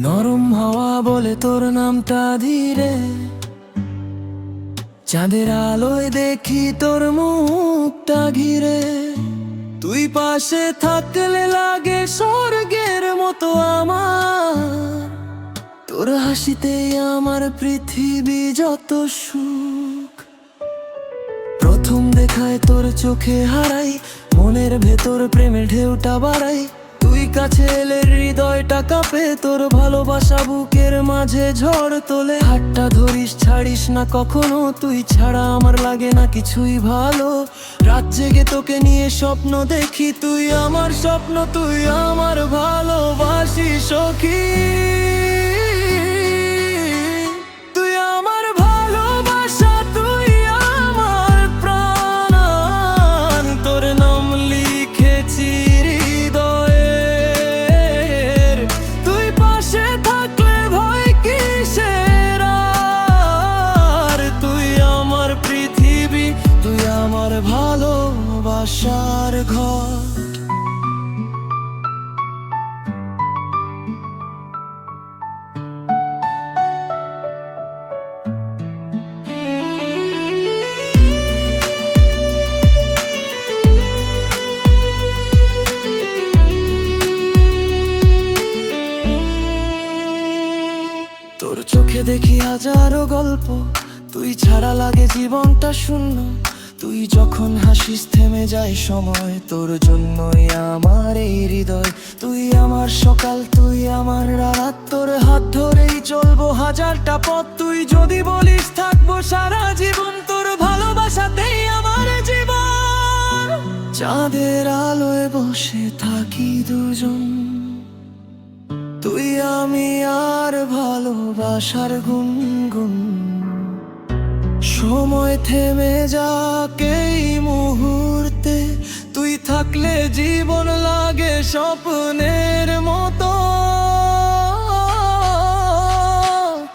নরম হাওয়া বলে তোর নামটা ধীরে, চাঁদের আলোয় দেখি তোর মুখটা ঘিরে। তুই পাশে থাকলে লাগে স্বর্গের মতো আমার, তোর হাসিতেই আমার পৃথিবী যত সুখ। প্রথম দেখায় তোর চোখে হারাই, মনের ভেতর প্রেমের ঢেউটা বাড়াই। তুই কাছে এলে হৃদয়টা কাঁপে, তোর ভালোবাসা বুকের মাঝে ঝড় তোলে। হাতটা ধরিস ছাড়িস না কখনো, তুই ছাড়া আমার লাগে না কিছুই ভালো। রাত জেগে তোকে নিয়ে স্বপ্ন দেখি, তুই আমার স্বপ্ন, তুই আমার ভালোবাসি সখী। তুই আমার ভালোবাসা, তুই আমার প্রাণ, তোর নাম লিখেছি হৃদয়ের। তুই পাশে থাকলে ভয় কিসের আর, তুই আমার পৃথিবী, তুই আমার ভালোবাসার ঘর। তোর চোখে দেখি হাজারো গল্প, তুই ছাড়া লাগে জীবনটা শূন্য। তুই যখন হাসিস থেমে যায় সময়, তোর জন্যই আমার এই হৃদয়। তুই আমার সকাল, তুই আমার রাত, তোর হাত ধরেই চলবো হাজারটা পথ। তুই যদি বলিস থাকবো সারা জীবন, তোর ভালোবাসাতেই আমার জীবন। চাঁদের আলোয় বসে থাকি দুজন, তুই আমি আর ভালোবাসার গুনগুন। সময় থেমে যাক এই মুহূর্তে, তুই থাকলে জীবন লাগে স্বপ্নের মতো।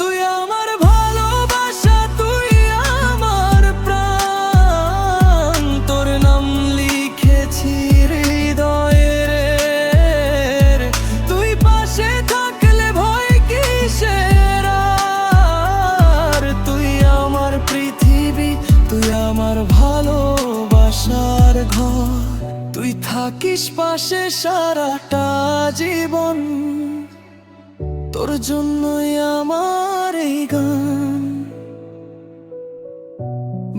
তুই আমার ভালোবাসা, তুই আমার প্রাণ, তোর নাম লিখেছি হৃদয়ের। তুই পাশে থাকলে ভয় কিসের আর, তুই আমার পৃথিবী, তুই আমার ভালোবাসার ঘর। তুই থাকিস পাশে সারাটা জীবন, তোর জন্যই আমার এই গান।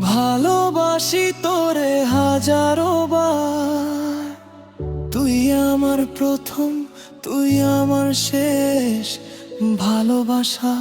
ভালোবাসি তোরে হাজারো বার, তুই আমার প্রথম, তুই আমার শেষ ভালোবাসা।